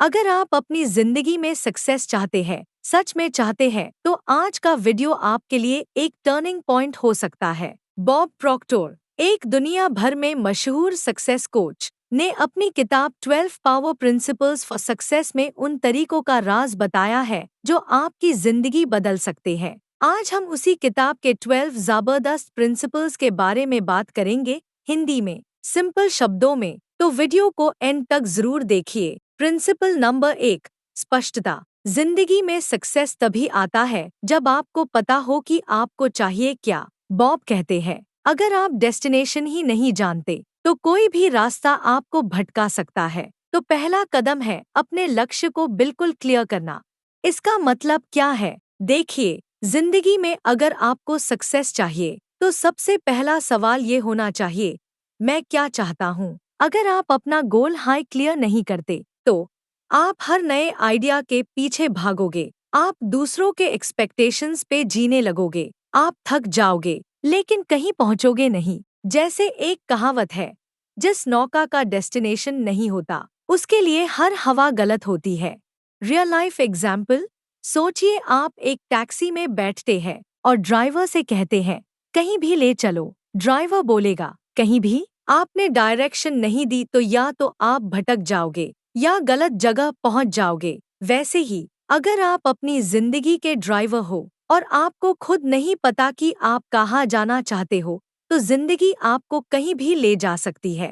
अगर आप अपनी जिंदगी में सक्सेस चाहते हैं, सच में चाहते हैं, तो आज का वीडियो आपके लिए एक टर्निंग पॉइंट हो सकता है। बॉब प्रॉक्टर, एक दुनिया भर में मशहूर सक्सेस कोच, ने अपनी किताब 12 पावर प्रिंसिपल्स फॉर सक्सेस में उन तरीकों का राज बताया है जो आपकी जिंदगी बदल सकते हैं। आज हम उसी किताब के 12 जबरदस्त प्रिंसिपल्स के बारे में बात करेंगे, हिंदी में, सिंपल शब्दों में, तो वीडियो को एंड तक जरूर देखिए। प्रिंसिपल नंबर 1, स्पष्टता। जिंदगी में सक्सेस तभी आता है जब आपको पता हो कि आपको चाहिए क्या। बॉब कहते हैं, अगर आप डेस्टिनेशन ही नहीं जानते तो कोई भी रास्ता आपको भटका सकता है। तो पहला कदम है अपने लक्ष्य को बिल्कुल क्लियर करना। इसका मतलब क्या है? देखिए, जिंदगी में अगर आपको सक्सेस चाहिए तो सबसे पहला सवाल ये होना चाहिए, मैं क्या चाहता हूँ। अगर आप अपना गोल हाई क्लियर नहीं करते तो आप हर नए आइडिया के पीछे भागोगे, आप दूसरों के एक्सपेक्टेशंस पे जीने लगोगे, आप थक जाओगे लेकिन कहीं पहुंचोगे नहीं। जैसे एक कहावत है, जिस नौका का डेस्टिनेशन नहीं होता उसके लिए हर हवा गलत होती है। रियल लाइफ एग्जाम्पल, सोचिए आप एक टैक्सी में बैठते हैं और ड्राइवर से कहते हैं, कहीं भी ले चलो। ड्राइवर बोलेगा, कहीं भी? आपने डायरेक्शन नहीं दी तो या तो आप भटक जाओगे या गलत जगह पहुंच जाओगे। वैसे ही, अगर आप अपनी जिंदगी के ड्राइवर हो और आपको खुद नहीं पता कि आप कहाँ जाना चाहते हो, तो जिंदगी आपको कहीं भी ले जा सकती है।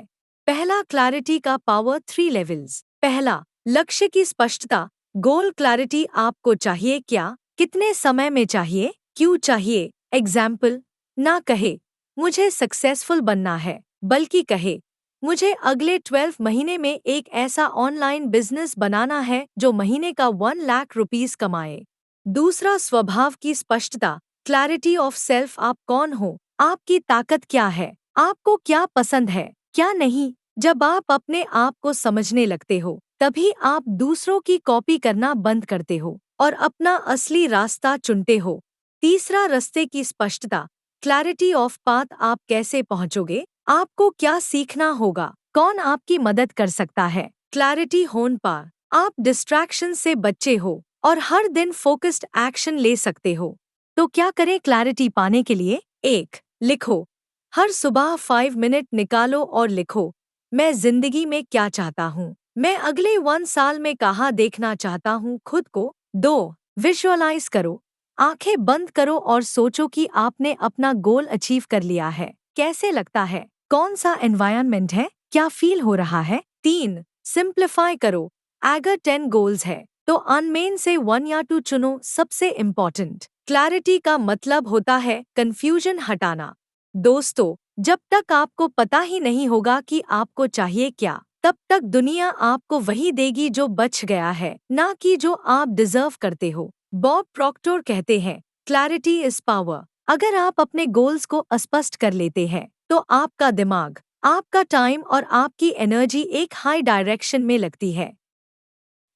पहला, क्लैरिटी का पावर 3 लेवल्स। पहला, लक्ष्य की स्पष्टता। गोल क्लैरिटी। आपको चाहिए क्या, कितने समय में चाहिए, क्यों चाहिए। एग्जाम्पल, ना कहे मुझे सक्सेसफुल बनना है, बल्कि कहे मुझे अगले 12 महीने में एक ऐसा ऑनलाइन बिजनेस बनाना है जो महीने का 1 लाख रुपीस कमाए। दूसरा, स्वभाव की स्पष्टता, क्लैरिटी ऑफ सेल्फ। आप कौन हो, आपकी ताकत क्या है, आपको क्या पसंद है, क्या नहीं। जब आप अपने आप को समझने लगते हो, तभी आप दूसरों की कॉपी करना बंद करते हो और अपना असली रास्ता चुनते हो। तीसरा, रास्ते की स्पष्टता, क्लैरिटी ऑफ पाथ। आप कैसे पहुंचोगे, आपको क्या सीखना होगा, कौन आपकी मदद कर सकता है। क्लैरिटी होने पर आप डिस्ट्रैक्शन से बचे हो और हर दिन फोकस्ड एक्शन ले सकते हो। तो क्या करें क्लैरिटी पाने के लिए? 1, लिखो। हर सुबह 5 मिनट निकालो और लिखो, मैं जिंदगी में क्या चाहता हूँ, मैं अगले 1 साल में कहाँ देखना चाहता हूँ खुद को। 2, विजुअलाइज करो। आंखें बंद करो और सोचो कि आपने अपना गोल अचीव कर लिया है। कैसे लगता है, कौन सा एनवायरनमेंट है, क्या फील हो रहा है। 3, सिंप्लीफाई करो। अगर 10 गोल्स है तो अनमेन से 1 या 2 चुनो। सबसे इम्पोर्टेंट, क्लैरिटी का मतलब होता है कंफ्यूजन हटाना। दोस्तों, जब तक आपको पता ही नहीं होगा कि आपको चाहिए क्या, तब तक दुनिया आपको वही देगी जो बच गया है, ना कि जो आप डिजर्व करते हो। बॉब प्रॉक्टर कहते हैं, क्लैरिटी इज पावर। अगर आप अपने गोल्स को स्पष्ट कर लेते हैं तो आपका दिमाग, आपका टाइम और आपकी एनर्जी एक हाई डायरेक्शन में लगती है।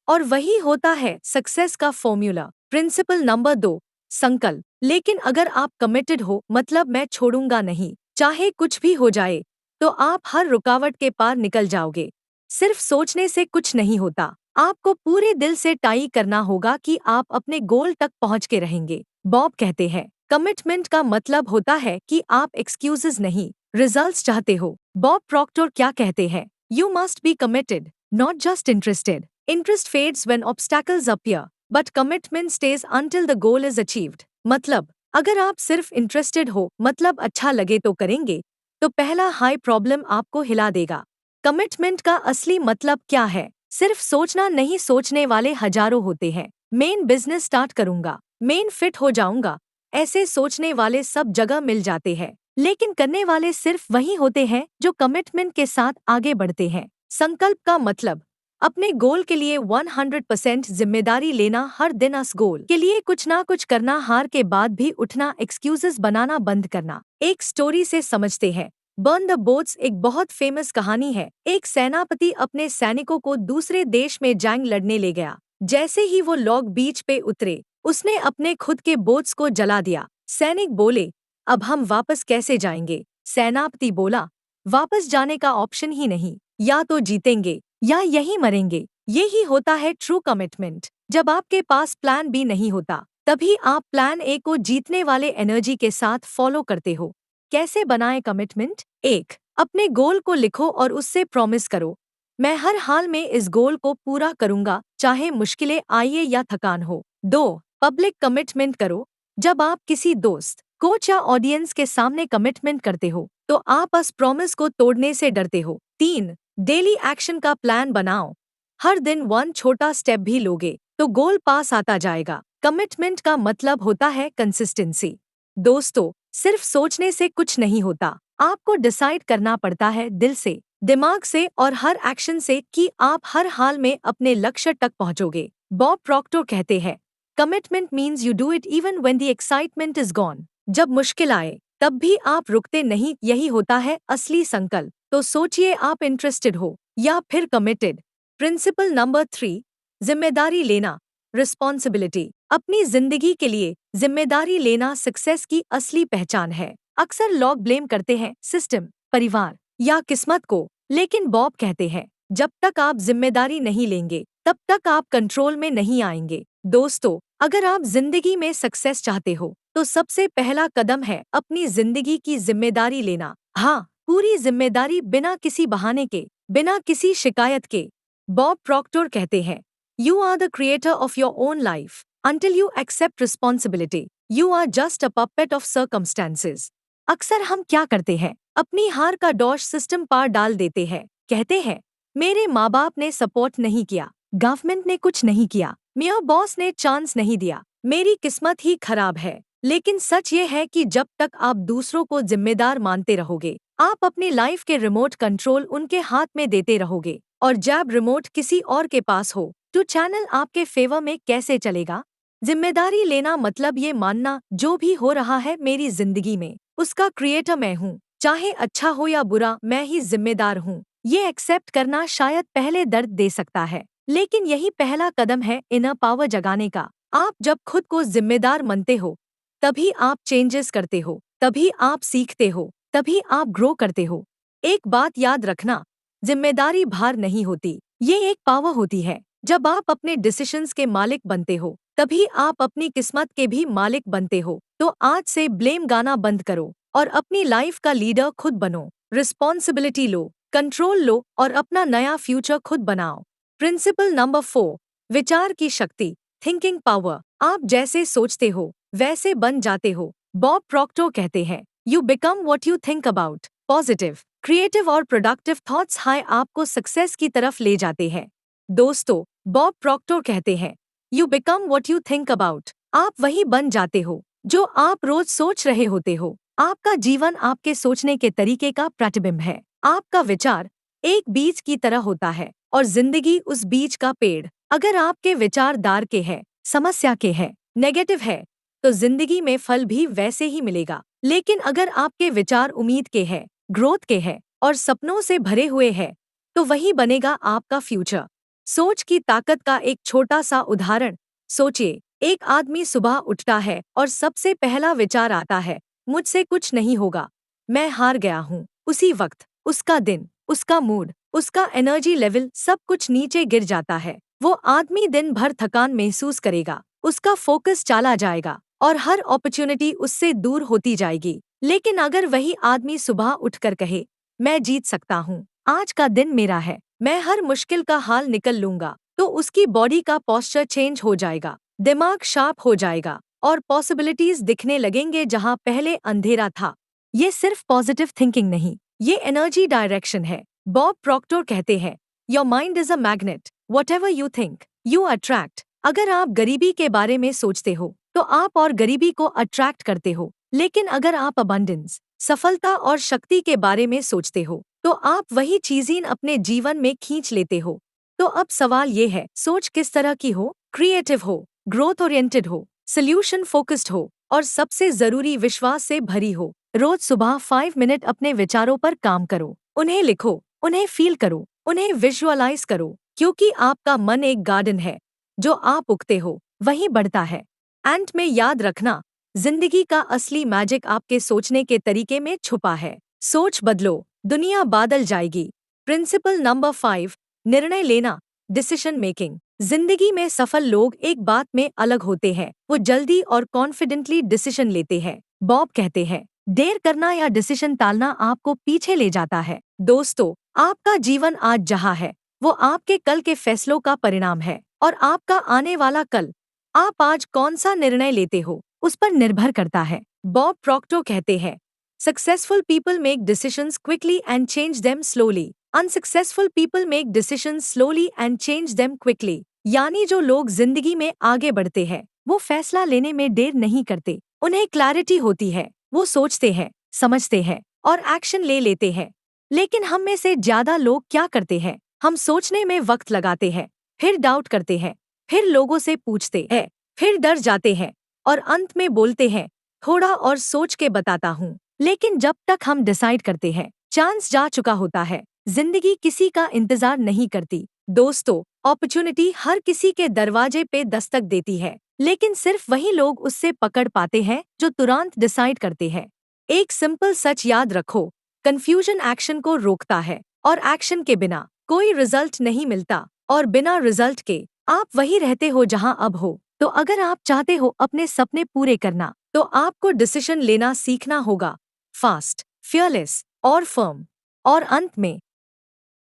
और वही होता है सक्सेस का फॉर्मूला। प्रिंसिपल नंबर 2, संकल्प। लेकिन अगर आप कमिटेड हो, मतलब मैं छोड़ूंगा नहीं, चाहे कुछ भी हो जाए, तो आप हर रुकावट के पार निकल जाओगे। सिर्फ सोचने से कुछ नहीं होता, आपको पूरे दिल से ट्राई करना होगा कि आप अपने गोल तक पहुंच के रहेंगे। बॉब कहते हैं, कमिटमेंट का मतलब होता है कि आप एक्सक्यूजेस नहीं, रिजल्ट्स चाहते हो। बॉब प्रॉक्टर क्या कहते हैं, you must be committed, not just interested. Interest fades when obstacles appear, but commitment stays until the goal is achieved. मतलब, अगर आप सिर्फ इंटरेस्टेड हो, मतलब अच्छा लगे तो करेंगे, तो पहला हाई प्रॉब्लम आपको हिला देगा। कमिटमेंट का असली मतलब क्या है? सिर्फ सोचना नहीं, सोचने वाले हजारों होते हैं। मेन बिजनेस स्टार्ट करूंगा, मेन फिट हो जाऊंगा, ऐसे सोचने वाले सब जगह मिल जाते हैं, लेकिन करने वाले सिर्फ वही होते हैं जो कमिटमेंट के साथ आगे बढ़ते हैं। संकल्प का मतलब, अपने गोल के लिए 100% जिम्मेदारी लेना, हर दिन उस गोल के लिए कुछ ना कुछ करना, हार के बाद भी उठना, एक्सक्यूजेस बनाना बंद करना। एक स्टोरी से समझते हैं, बर्न द बोट्स एक बहुत फेमस कहानी है। एक सेनापति अपने सैनिकों को दूसरे देश में जंग लड़ने ले गया। जैसे ही वो लोग बीच पे उतरे, उसने अपने खुद के बोट्स को जला दिया। सैनिक बोले, अब हम वापस कैसे जाएंगे? सेनापति बोला, वापस जाने का ऑप्शन ही नहीं, या तो जीतेंगे या यहीं मरेंगे। यही होता है ट्रू कमिटमेंट। जब आपके पास प्लान बी नहीं होता, तभी आप प्लान ए को जीतने वाले एनर्जी के साथ फॉलो करते हो। कैसे बनाएं कमिटमेंट? 1. अपने गोल को लिखो और उससे प्रॉमिस करो, मैं हर हाल में इस गोल को पूरा करूंगा, चाहे मुश्किलें आए या थकान हो। 2. पब्लिक कमिटमेंट करो। जब आप किसी दोस्त, कोच या ऑडियंस के सामने कमिटमेंट करते हो, तो आप उस प्रॉमिस को तोड़ने से डरते हो। 3. डेली एक्शन का प्लान बनाओ। हर दिन वन छोटा स्टेप भी लोगे तो गोल पास आता जाएगा। कमिटमेंट का मतलब होता है कंसिस्टेंसी। दोस्तों, सिर्फ सोचने से कुछ नहीं होता, आपको डिसाइड करना पड़ता है दिल से, दिमाग से और हर एक्शन से कि आप हर हाल में अपने लक्ष्य तक पहुंचोगे। बॉब प्रॉक्टर कहते हैं, commitment means you do it even when the excitement is gone. जब मुश्किल आए तब भी आप रुकते नहीं, यही होता है असली संकल्प। तो सोचिए, आप इंटरेस्टेड हो या फिर कमिटेड। प्रिंसिपल नंबर 3, जिम्मेदारी लेना, रिस्पॉन्सिबिलिटी। अपनी जिंदगी के लिए जिम्मेदारी लेना सक्सेस की असली पहचान है। अक्सर लोग ब्लेम करते हैं सिस्टम, परिवार या किस्मत को, लेकिन बॉब कहते हैं, जब तक आप जिम्मेदारी नहीं लेंगे तब तक आप कंट्रोल में नहीं आएंगे। दोस्तों, अगर आप जिंदगी में सक्सेस चाहते हो तो सबसे पहला कदम है अपनी जिंदगी की जिम्मेदारी लेना। हाँ, पूरी जिम्मेदारी, बिना किसी बहाने के, बिना किसी शिकायत के। बॉब प्रॉक्टर कहते हैं, you are the creator of your own life. Until you accept responsibility, you are just a puppet of circumstances. अक्सर हम क्या करते हैं, अपनी हार का दोष सिस्टम पर डाल देते हैं। कहते हैं, मेरे माँ बाप ने सपोर्ट नहीं किया, गवर्नमेंट ने कुछ नहीं किया, मेरा बॉस ने चांस नहीं दिया, मेरी किस्मत ही खराब है। लेकिन सच ये है कि जब तक आप दूसरों को जिम्मेदार मानते रहोगे, आप अपनी लाइफ के रिमोट कंट्रोल उनके हाथ में देते रहोगे। और जब रिमोट किसी और के पास हो तो चैनल आपके फेवर में कैसे चलेगा? जिम्मेदारी लेना मतलब ये मानना, जो भी हो रहा है मेरी जिंदगी में, उसका क्रिएटर मैं हूँ। चाहे अच्छा हो या बुरा, मैं ही जिम्मेदार हूँ। ये एक्सेप्ट करना शायद पहले दर्द दे सकता है, लेकिन यही पहला कदम है इनर पावर जगाने का। आप जब खुद को जिम्मेदार मानते हो, तभी आप चेंजेस करते हो, तभी आप सीखते हो, तभी आप ग्रो करते हो। एक बात याद रखना, जिम्मेदारी भार नहीं होती, ये एक पावर होती है। जब आप अपने डिसीजंस के मालिक बनते हो, तभी आप अपनी किस्मत के भी मालिक बनते हो। तो आज से ब्लेम गाना बंद करो और अपनी लाइफ का लीडर खुद बनो। रिस्पॉन्सिबिलिटी लो, कंट्रोल लो और अपना नया फ्यूचर खुद बनाओ। प्रिंसिपल नंबर 4, विचार की शक्ति, थिंकिंग पावर। आप जैसे सोचते हो वैसे बन जाते हो। बॉब प्रॉक्टर कहते हैं, you become what you think about. Positive, creative और प्रोडक्टिव थॉट्स हाई आपको सक्सेस की तरफ ले जाते हैं। दोस्तों, बॉब प्रॉक्टर कहते हैं, you become what you think about. आप वही बन जाते हो जो आप रोज सोच रहे होते हो। आपका जीवन आपके सोचने के तरीके का प्रतिबिंब है। आपका विचार एक बीज की तरह होता है और जिंदगी उस बीज का पेड़। अगर आपके विचार दार के हैं, समस्या के हैं, नेगेटिव है, तो जिंदगी में फल भी वैसे ही मिलेगा। लेकिन अगर आपके विचार उम्मीद के हैं, ग्रोथ के हैं और सपनों से भरे हुए हैं, तो वही बनेगा आपका फ्यूचर। सोच की ताकत का एक छोटा सा उदाहरण सोचिए। एक आदमी सुबह उठता है और सबसे पहला विचार आता है, मुझसे कुछ नहीं होगा, मैं हार गया हूँ। उसी वक्त उसका दिन, उसका मूड, उसका एनर्जी लेवल सब कुछ नीचे गिर जाता है। वो आदमी दिन भर थकान महसूस करेगा, उसका फोकस चला जाएगा और हर अपॉर्चुनिटी उससे दूर होती जाएगी। लेकिन अगर वही आदमी सुबह उठकर कहे, मैं जीत सकता हूँ, आज का दिन मेरा है, मैं हर मुश्किल का हाल निकल लूंगा, तो उसकी बॉडी का पोस्चर चेंज हो जाएगा, दिमाग शार्प हो जाएगा और पॉसिबिलिटीज दिखने लगेंगे जहां पहले अंधेरा था। ये सिर्फ पॉजिटिव थिंकिंग नहीं, ये एनर्जी डायरेक्शन है। बॉब प्रॉक्टर कहते हैं, your mind is a magnet, whatever you think you attract. अगर आप गरीबी के बारे में सोचते हो तो आप और गरीबी को अट्रैक्ट करते हो। लेकिन अगर आप अबंडेंस, सफलता और शक्ति के बारे में सोचते हो तो आप वही चीजें अपने जीवन में खींच लेते हो। तो अब सवाल ये है, सोच किस तरह की हो? क्रिएटिव हो, ग्रोथ ओरिएंटेड हो, सोल्यूशन फोकस्ड हो और सबसे जरूरी विश्वास से भरी हो। रोज सुबह 5 मिनट अपने विचारों पर काम करो, उन्हें लिखो, उन्हें फील करो, उन्हें विजुअलाइज करो, क्योंकि आपका मन एक गार्डन है, जो आप उगते हो वही बढ़ता है। एंड में याद रखना, जिंदगी का असली मैजिक आपके सोचने के तरीके में छुपा है। सोच बदलो, दुनिया बादल जाएगी। प्रिंसिपल नंबर 5, निर्णय लेना, डिसीजन मेकिंग। जिंदगी में सफल लोग एक बात में अलग होते हैं, वो जल्दी और कॉन्फिडेंटली डिसीजन लेते हैं। बॉब कहते हैं, देर करना या डिसीजन टालना आपको पीछे ले जाता है। दोस्तों, आपका जीवन आज जहाँ है वो आपके कल के फैसलों का परिणाम है, और आपका आने वाला कल आप आज कौन सा निर्णय लेते हो उस पर निर्भर करता है। बॉब प्रॉक्टर कहते हैं, successful people make decisions quickly and change them slowly. Unsuccessful people make decisions slowly and change them quickly. यानी जो लोग जिंदगी में आगे बढ़ते हैं वो फैसला लेने में देर नहीं करते, उन्हें क्लैरिटी होती है, वो सोचते हैं, समझते हैं और एक्शन ले लेते हैं। लेकिन हम में से ज्यादा लोग क्या करते हैं, हम सोचने में वक्त लगाते हैं, फिर डाउट करते हैं, फिर लोगों से पूछते हैं, फिर डर जाते हैं और अंत में बोलते हैं, थोड़ा और सोच के बताता हूँ। लेकिन जब तक हम डिसाइड करते हैं चांस जा चुका होता है। जिंदगी किसी का इंतजार नहीं करती। दोस्तों, अपॉर्चुनिटी हर किसी के दरवाजे पे दस्तक देती है, लेकिन सिर्फ वही लोग उससे पकड़ पाते हैं जो तुरंत डिसाइड करते हैं। एक सिंपल सच याद रखो, कंफ्यूजन एक्शन को रोकता है और एक्शन के बिना कोई रिजल्ट नहीं मिलता, और बिना रिजल्ट के आप वही रहते हो जहां अब हो। तो अगर आप चाहते हो अपने सपने पूरे करना, तो आपको डिसीजन लेना सीखना होगा, फास्ट, फियरलेस और फर्म। और अंत में,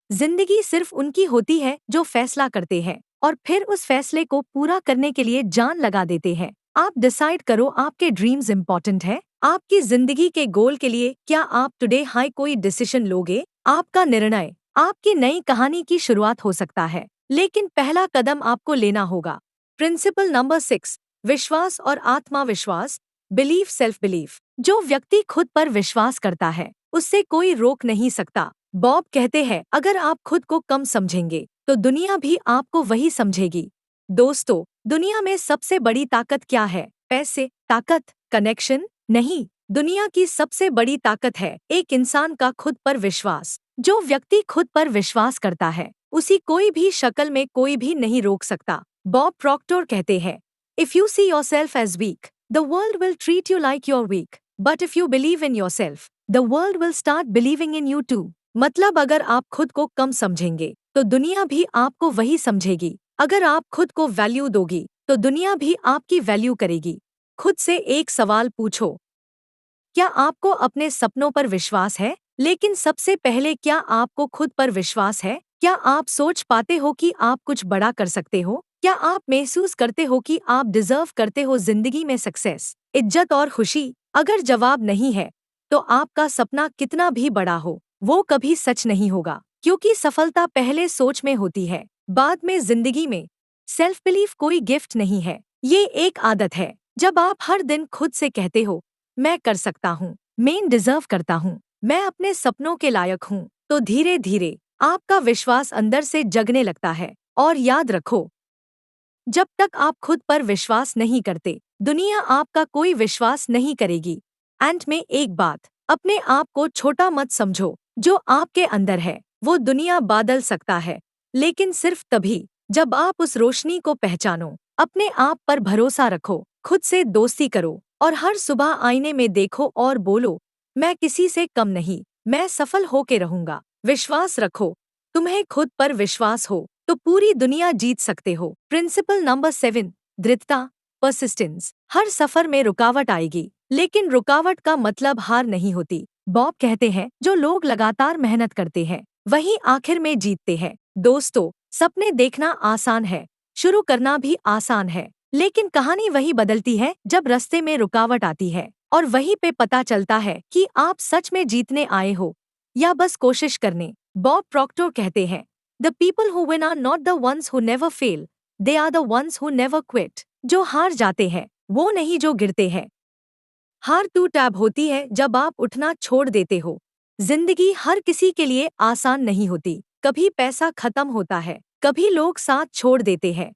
जिंदगी सिर्फ उनकी होती है जो फैसला करते हैं और फिर उस फैसले को पूरा करने के लिए जान लगा देते हैं। आप डिसाइड करो, आपके ड्रीम्स इंपॉर्टेंट है आपकी जिंदगी के गोल के लिए? क्या आप टुडे हाई कोई डिसीजन लोगे? आपका निर्णय आपकी नई कहानी की शुरुआत हो सकता है, लेकिन पहला कदम आपको लेना होगा। प्रिंसिपल नंबर 6, विश्वास और आत्मविश्वास। Belief, self belief. जो व्यक्ति खुद पर विश्वास करता है उससे कोई रोक नहीं सकता। बॉब कहते हैं, अगर आप खुद को कम समझेंगे तो दुनिया भी आपको वही समझेगी। दोस्तों, दुनिया में सबसे बड़ी ताकत क्या है? पैसे, ताकत, कनेक्शन? नहीं, दुनिया की सबसे बड़ी ताकत है एक इंसान का खुद पर विश्वास। जो व्यक्ति खुद पर विश्वास करता है उसी कोई भी शक्ल में कोई भी नहीं रोक सकता। बॉब प्रॉक्टर कहते हैं, if you see yourself as weak, the world will treat you like your weak, but if you believe in yourself, the world will start believing in you too. मतलब, अगर आप खुद को कम समझेंगे तो दुनिया भी आपको वही समझेगी। अगर आप खुद को वैल्यू दोगी तो दुनिया भी आपकी वैल्यू करेगी। खुद से एक सवाल पूछो, क्या आपको अपने सपनों पर विश्वास है? लेकिन सबसे पहले, क्या आपको खुद पर विश्वास है? क्या आप सोच पाते हो कि आप कुछ बड़ा कर सकते हो? क्या आप महसूस करते हो कि आप डिजर्व करते हो जिंदगी में सक्सेस, इज्जत और खुशी? अगर जवाब नहीं है, तो आपका सपना कितना भी बड़ा हो, वो कभी सच नहीं होगा, क्योंकि सफलता पहले सोच में होती है, बाद में जिंदगी में। सेल्फ बिलीफ कोई गिफ्ट नहीं है, ये एक आदत है। जब आप हर दिन खुद से कहते हो, मैं कर सकता हूँ, मैं डिजर्व करता हूँ, मैं अपने सपनों के लायक हूँ, तो धीरे धीरे आपका विश्वास अंदर से जगने लगता है। और याद रखो, जब तक आप खुद पर विश्वास नहीं करते, दुनिया आपका कोई विश्वास नहीं करेगी। एंड में एक बात, अपने आप को छोटा मत समझो। जो आपके अंदर है वो दुनिया बादल सकता है, लेकिन सिर्फ तभी जब आप उस रोशनी को पहचानो। अपने आप पर भरोसा रखो, खुद से दोस्ती करो और हर सुबह आईने में देखो और बोलो, मैं किसी से कम नहीं, मैं सफल होके रहूंगा। विश्वास रखो, तुम्हें खुद पर विश्वास हो तो पूरी दुनिया जीत सकते हो। प्रिंसिपल नंबर 7, दृढ़ता, परसिस्टेंस। हर सफर में रुकावट आएगी, लेकिन रुकावट का मतलब हार नहीं होती। बॉब कहते हैं, जो लोग लगातार मेहनत करते हैं वही आखिर में जीतते हैं। दोस्तों, सपने देखना आसान है, शुरू करना भी आसान है, लेकिन कहानी वही बदलती है जब रास्ते में रुकावट आती है, और वहीं पे पता चलता है कि आप सच में जीतने आए हो या बस कोशिश करने। बॉब प्रॉक्टर कहते हैं, the people who win are not the ones who never fail, they are the ones who never quit. जो हार जाते हैं वो नहीं जो गिरते हैं। हार टू टैब होती है जब आप उठना छोड़ देते हो। जिंदगी हर किसी के लिए आसान नहीं होती। कभी पैसा खत्म होता है, कभी लोग साथ छोड़ देते हैं,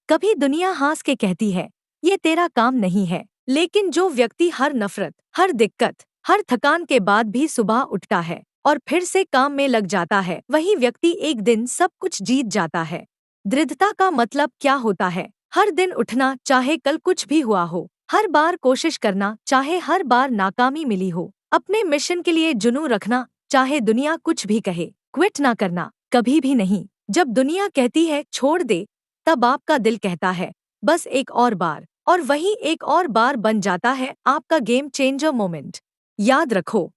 कभी दुनिया हंस के कहती है, ये तेरा काम नहीं है। लेकिन जो व्यक्ति हर नफरत, हर दिक्कत, हर थकान के बाद भी सुबह उठता है और फिर से काम में लग जाता है, वही व्यक्ति एक दिन सब कुछ जीत जाता है। दृढ़ता का मतलब क्या होता है? हर दिन उठना, चाहे कल कुछ भी हुआ हो, हर बार कोशिश करना, चाहे हर बार नाकामी मिली हो, अपने मिशन के लिए जुनून रखना, चाहे दुनिया कुछ भी कहे, क्विट ना करना, कभी भी नहीं। जब दुनिया कहती है छोड़ दे, तब आपका दिल कहता है बस एक और बार, और वही एक और बार बन जाता है आपका गेम चेंजर मोमेंट। याद रखो,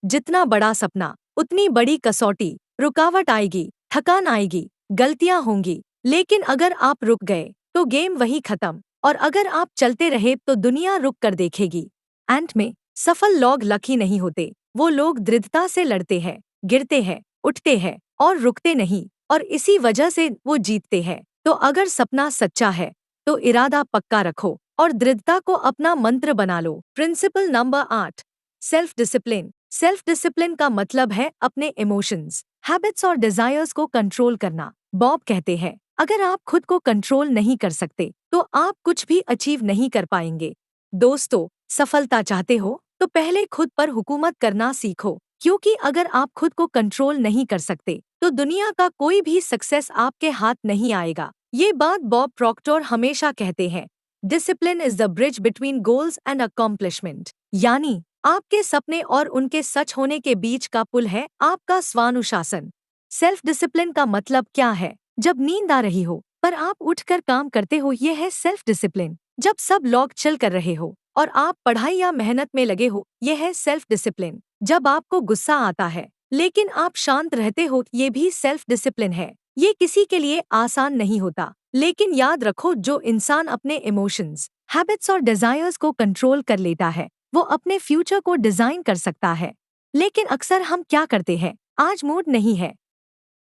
जितना बड़ा सपना उतनी बड़ी कसौटी, रुकावट आएगी, थकान आएगी, गलतियां होंगी, लेकिन अगर आप रुक गए तो गेम वही खत्म, और अगर आप चलते रहे तो दुनिया रुक कर देखेगी। एंड में सफल लोग लकी नहीं होते, वो लोग दृढ़ता से लड़ते हैं, गिरते हैं, उठते हैं और रुकते नहीं, और इसी वजह से वो जीतते हैं। तो अगर सपना सच्चा है तो इरादा पक्का रखो और दृढ़ता को अपना मंत्र बना लो। Principle number 8, self discipline. Self discipline का मतलब है अपने इमोशंस, हैबिट्स और डिजायर्स को कंट्रोल करना। बॉब कहते हैं अगर आप खुद को कंट्रोल नहीं कर सकते तो आप कुछ भी अचीव नहीं कर पाएंगे। दोस्तों, सफलता चाहते हो तो पहले खुद पर हुकूमत करना सीखो, क्योंकि अगर आप खुद को कंट्रोल नहीं कर सकते तो दुनिया का कोई भी सक्सेस आपके हाथ नहीं आएगा। ये बात बॉब प्रॉक्टर हमेशा कहते हैं, discipline is the bridge between goals and accomplishment. यानी आपके सपने और उनके सच होने के बीच का पुल है आपका स्वानुशासन। सेल्फ डिसिप्लिन का मतलब क्या है? जब नींद आ रही हो पर आप उठकर काम करते हो, यह है सेल्फ डिसिप्लिन। जब सब लोग चल कर रहे हो और आप पढ़ाई या मेहनत में लगे हो, यह है सेल्फ डिसिप्लिन। जब आपको गुस्सा आता है लेकिन आप शांत रहते हो, ये भी सेल्फ डिसिप्लिन है। ये किसी के लिए आसान नहीं होता, लेकिन याद रखो, जो इंसान अपने इमोशंस, हैबिट्स और डिजायर्स को कंट्रोल कर लेता है वो अपने फ्यूचर को डिजाइन कर सकता है। लेकिन अक्सर हम क्या करते हैं, आज मूड नहीं है,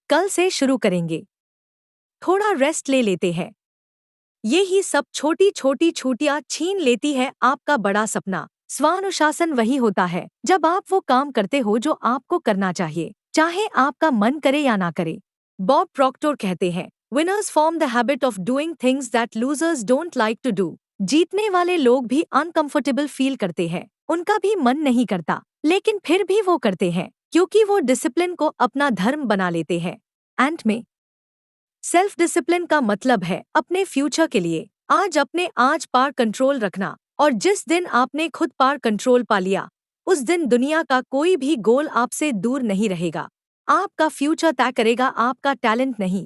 कल से शुरू करेंगे, थोड़ा रेस्ट ले लेते हैं। ये ही सब छोटी छोटी छुट्टियां छीन लेती है आपका बड़ा सपना। स्वानुशासन वही होता है जब आप वो काम करते हो जो आपको करना चाहिए, चाहे आपका मन करे या ना करे। बॉब प्रॉक्टर कहते हैं winners form the habit of doing things that losers don't like to do. जीतने वाले लोग भी अनकंफर्टेबल फील करते हैं, उनका भी मन नहीं करता, लेकिन फिर भी वो करते हैं क्योंकि वो डिसिप्लिन को अपना धर्म बना लेते हैं। एंड में सेल्फ डिसिप्लिन का मतलब है अपने फ्यूचर के लिए अपने आज पार कंट्रोल रखना, और जिस दिन आपने खुद पार कंट्रोल पा लिया, उस दिन दुनिया का कोई भी गोल आपसे दूर नहीं रहेगा। आपका फ्यूचर तय करेगा आपका टैलेंट नहीं,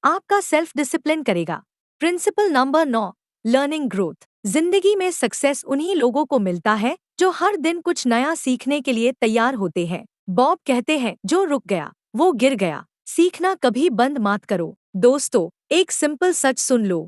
आपका सेल्फ डिसिप्लिन करेगा। Principle number 9, learning growth. जिंदगी में सक्सेस उन्हीं लोगों को मिलता है जो हर दिन कुछ नया सीखने के लिए तैयार होते हैं। बॉब कहते हैं जो रुक गया वो गिर गया, सीखना कभी बंद मत करो। दोस्तों, एक सिंपल सच सुन लो,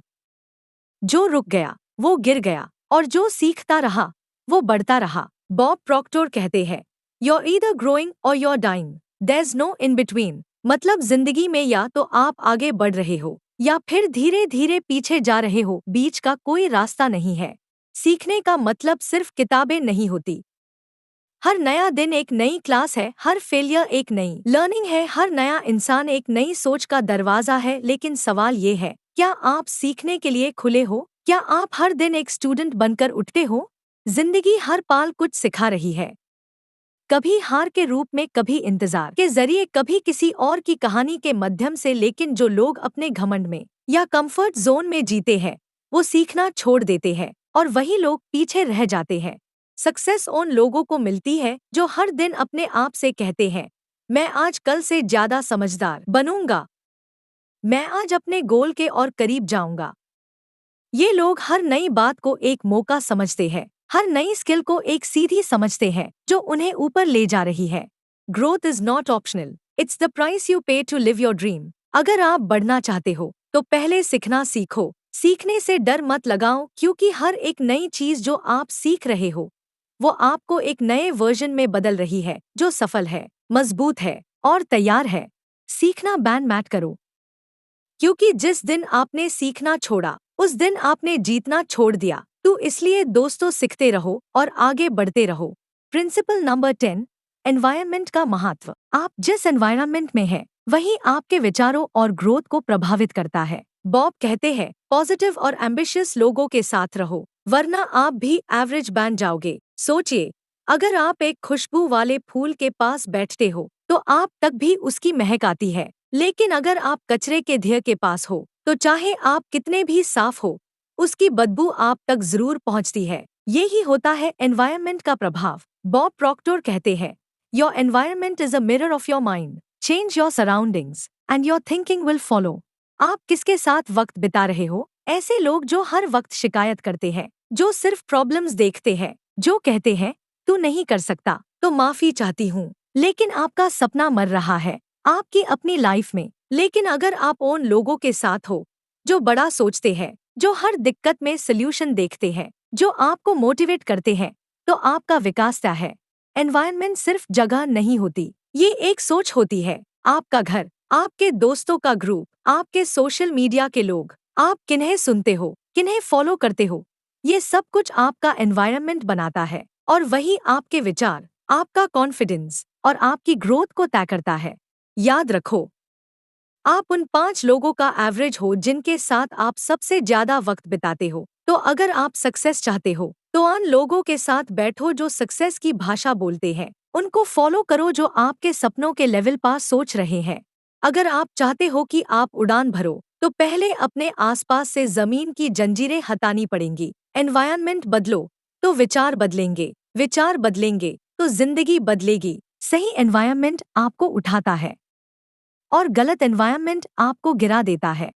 जो रुक गया वो गिर गया, और जो सीखता रहा वो बढ़ता रहा। बॉब प्रॉक्टर कहते हैं you're either growing or you're dying, there's no in between। मतलब जिंदगी में या तो आप आगे बढ़ रहे हो या फिर धीरे धीरे पीछे जा रहे हो, बीच का कोई रास्ता नहीं है। सीखने का मतलब सिर्फ किताबें नहीं होती, हर नया दिन एक नई क्लास है, हर फेलियर एक नई लर्निंग है, हर नया इंसान एक नई सोच का दरवाजा है। लेकिन सवाल ये है, क्या आप सीखने के लिए खुले हो? क्या आप हर दिन एक स्टूडेंट बनकर उठते हो? जिंदगी हर पाल कुछ सिखा रही है, कभी हार के रूप में, कभी इंतजार के जरिए, कभी किसी और की कहानी के माध्यम से। लेकिन जो लोग अपने घमंड में या कंफर्ट जोन में जीते हैं वो सीखना छोड़ देते हैं, और वही लोग पीछे रह जाते हैं। सक्सेस उन लोगों को मिलती है जो हर दिन अपने आप से कहते हैं मैं आज कल से ज्यादा समझदार बनूंगा, मैं आज अपने गोल के और करीब जाऊंगा। ये लोग हर नई बात को एक मौका समझते हैं, हर नई स्किल को एक सीधी समझते हैं जो उन्हें ऊपर ले जा रही है। Growth is not optional, it's the price you पे टू लिव योर ड्रीम। अगर आप बढ़ना चाहते हो तो पहले सीखना सीखो। सीखने से डर मत लगाओ, क्योंकि हर एक नई चीज जो आप सीख रहे हो वो आपको एक नए वर्जन में बदल रही है, जो सफल है, मजबूत है और तैयार है। सीखना बैन मत करो, क्योंकि जिस दिन आपने सीखना छोड़ा उस दिन आपने जीतना छोड़ दिया। तो इसलिए दोस्तों, सीखते रहो और आगे बढ़ते रहो। प्रिंसिपल नंबर 10, एनवायरनमेंट का महत्व। आप जिस एनवायरनमेंट में हैं वही आपके विचारों और ग्रोथ को प्रभावित करता है। बॉब कहते हैं पॉजिटिव और एम्बिशियस लोगों के साथ रहो, वरना आप भी एवरेज बन जाओगे। सोचिए, अगर आप एक खुशबू वाले फूल के पास बैठते हो तो आप तक भी उसकी महक आती है, लेकिन अगर आप कचरे के ढेर के पास हो तो चाहे आप कितने भी साफ हो, उसकी बदबू आप तक जरूर पहुंचती है। यही होता है एनवायरनमेंट का प्रभाव। बॉब प्रॉक्टर कहते हैं your environment is a mirror of your mind, change your surroundings and your thinking will follow. आप किसके साथ वक्त बिता रहे हो? ऐसे लोग जो हर वक्त शिकायत करते हैं, जो सिर्फ प्रॉब्लम्स देखते हैं, जो कहते हैं तू नहीं कर सकता तो माफी चाहती हूँ, लेकिन आपका सपना मर रहा है आपकी अपनी लाइफ में। लेकिन अगर आप उन लोगों के साथ हो जो बड़ा सोचते हैं, जो हर दिक्कत में सल्यूशन देखते हैं, जो आपको मोटिवेट करते हैं, तो आपका विकास तय है। एनवायरनमेंट सिर्फ जगह नहीं होती, ये एक सोच होती है। आपका घर, आपके दोस्तों का ग्रुप, आपके सोशल मीडिया के लोग, आप किन्हें सुनते हो, किन्हें फॉलो करते हो, ये सब कुछ आपका एनवायरनमेंट बनाता है। और वही आपके विचार, आपका कॉन्फिडेंस और आपकी ग्रोथ को तय करता है। याद रखो, आप उन 5 लोगों का एवरेज हो जिनके साथ आप सबसे ज्यादा वक्त बिताते हो। तो अगर आप सक्सेस चाहते हो तो उन लोगों के साथ बैठो जो सक्सेस की भाषा बोलते हैं, उनको फॉलो करो जो आपके सपनों के लेवल पास सोच रहे हैं। अगर आप चाहते हो कि आप उड़ान भरो तो पहले अपने आसपास से जमीन की जंजीरें हटानी पड़ेंगी। एनवायरनमेंट बदलो तो विचार बदलेंगे, विचार बदलेंगे तो जिंदगी बदलेगी। सही एनवायरनमेंट आपको उठाता है और गलत एनवायरनमेंट आपको गिरा देता है।